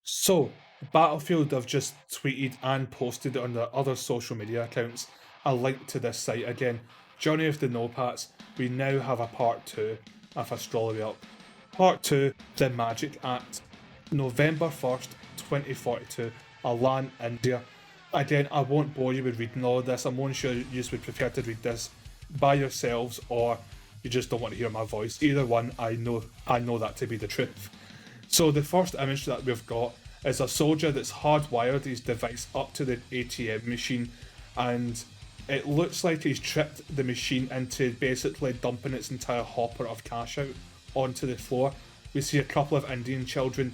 So, Battlefield have just tweeted and posted on their other social media accounts a link to this site again. Journey of the Notepads, we now have a part 2 if I scroll way up. Part 2, The Magic Act, November 1st, 2042, Alan, India. Again, I won't bore you with reading all of this. I'm more sure you would prefer to read this by yourselves, or you just don't want to hear my voice. Either one, I know that to be the truth. So the first image that we've got is a soldier that's hardwired his device up to the ATM machine, and it looks like he's tricked the machine into basically dumping its entire hopper of cash out onto the floor. We see a couple of Indian children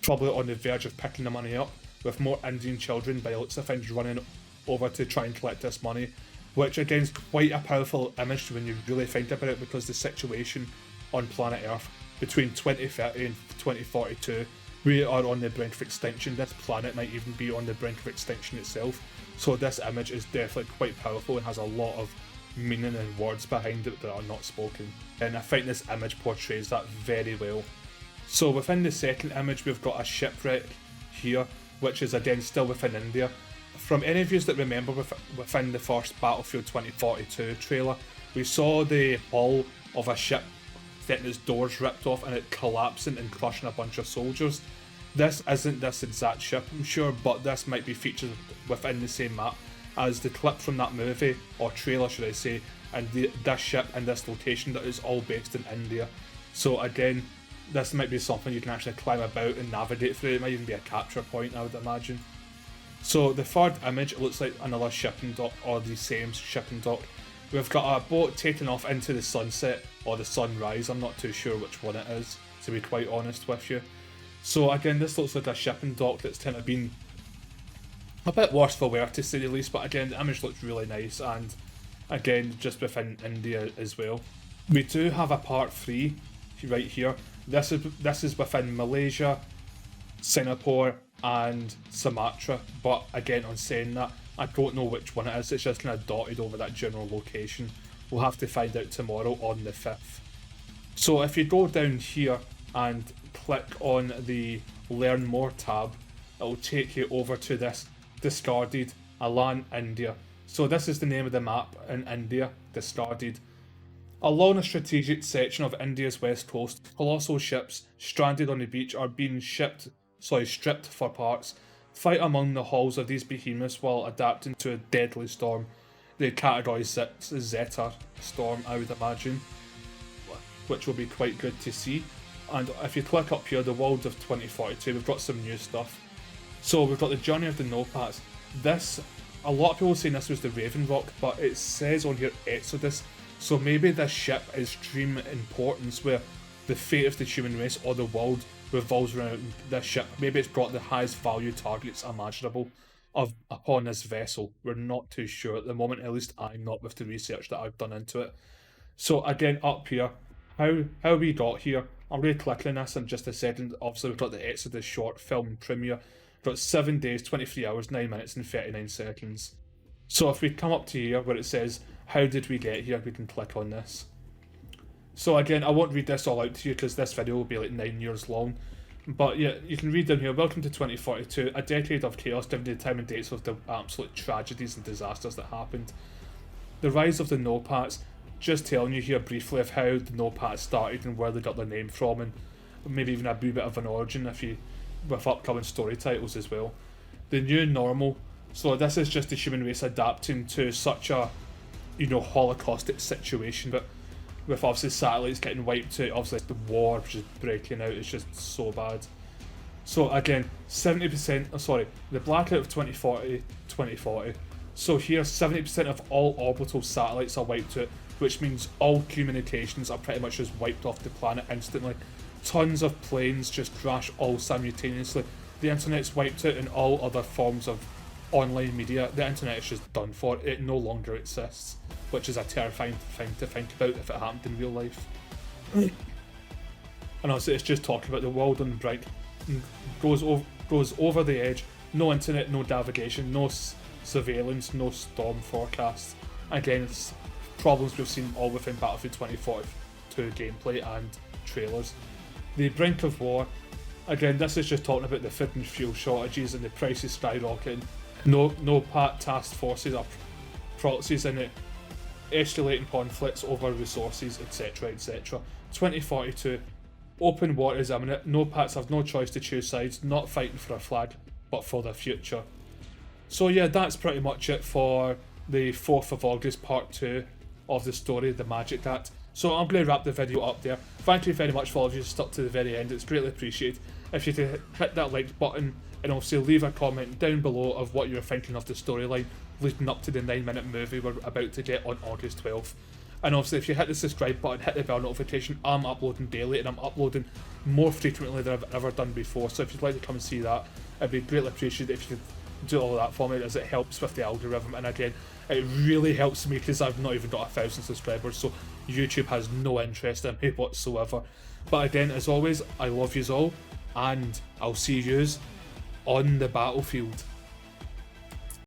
probably on the verge of picking the money up, with more Indian children by the looks of things running over to try and collect this money, which again is quite a powerful image when you really think about it, because the situation on planet Earth between 2030 and 2042, we are on the brink of extinction. This planet might even be on the brink of extinction itself. So this image is definitely quite powerful and has a lot of meaning and words behind it that are not spoken. And I think this image portrays that very well. So within the second image, we've got a shipwreck here, which is again still within India. From any of you that remember within the first Battlefield 2042 trailer, we saw the hull of a ship getting its doors ripped off and it collapsing and crushing a bunch of soldiers. This isn't this exact ship, I'm sure, but this might be featured within the same map as the clip from that movie, or trailer should I say, and this ship and this location that is all based in India. So again, this might be something you can actually climb about and navigate through. It might even be a capture point, I would imagine. So the third image, it looks like another shipping dock, or the same shipping dock. We've got a boat taking off into the sunset, or the sunrise, I'm not too sure which one it is, to be quite honest with you. So again, this looks like a shipping dock that's kind of been a bit worse for wear to say the least, but again, the image looks really nice, and again, just within India as well. We do have a part 3 right here. This is within Malaysia, Singapore and Sumatra, but again, on saying that, I don't know which one it is. It's just kind of dotted over that general location. We'll have to find out tomorrow on the 5th. So if you go down here and click on the Learn More tab, it will take you over to this discarded Alan, India. So this is the name of the map in India, discarded. Along a strategic section of India's west coast, colossal ships stranded on the beach are being stripped for parts. Fight among the hulls of these behemoths while adapting to a deadly storm. They categorise it as Zeta storm, I would imagine, which will be quite good to see. And if you click up here, the world of 2042, we've got some new stuff. So we've got the Journey of the Notepads. This, a lot of people saying this was the Raven Rock, but it says on here Exodus. So maybe this ship is extreme importance, where the fate of the human race or the world revolves around this ship. Maybe it's brought the highest value targets imaginable upon this vessel. We're not too sure at the moment, at least I'm not, with the research that I've done into it. So again, up here, how we got here, I'm going to click on this in just a second. Obviously we've got the Exodus short film premiere. We've got 7 days, 23 hours, 9 minutes and 39 seconds. So if we come up to here where it says, how did we get here, we can click on this. So again, I won't read this all out to you because this video will be like 9 years long. But yeah, you can read down here, welcome to 2042, a decade of chaos given the time and dates of the absolute tragedies and disasters that happened. The rise of the Notepads, just telling you here briefly of how the Notepads started and where they got their name from, and maybe even a wee bit of an origin with upcoming story titles as well. The new normal, so this is just the human race adapting to such a, holocaustic situation, but with obviously satellites getting wiped out, obviously the war which is breaking out, it's just so bad. So again, the blackout of 2040. So here, 70% of all orbital satellites are wiped out, which means all communications are pretty much just wiped off the planet instantly. Tons of planes just crash all simultaneously. The internet's wiped out and all other forms of online media. The internet is just done for. It no longer exists, which is a terrifying thing to think about if it happened in real life. And also, it's just talking about the world on the brink. Goes over the edge. No internet, no navigation, no surveillance, no storm forecasts. Again, it's problems we've seen all within Battlefield 2042 gameplay and trailers. The brink of war. Again, this is just talking about the food and fuel shortages and the prices skyrocketing. No pat task forces or proxies in it, escalating conflicts over resources, etc. etc. 2042, open war is imminent. No pats have no choice to choose sides, not fighting for a flag, but for their future. So yeah, that's pretty much it for the 4th of August part 2 of the story, The Magic Act. So I'm going to wrap the video up there. Thank you very much for all of you who stuck to the very end, it's greatly appreciated. If you could hit that like button and also leave a comment down below of what you're thinking of the storyline leading up to the 9-minute movie we're about to get on August 12th. And obviously if you hit the subscribe button, hit the bell notification, I'm uploading daily and I'm uploading more frequently than I've ever done before. So if you'd like to come and see that, it'd be greatly appreciated if you could do all that for me, as it helps with the algorithm. And again, it really helps me because I've not even got 1,000 subscribers, so YouTube has no interest in me whatsoever. But again, as always, I love yous all, and I'll see yous on the battlefield.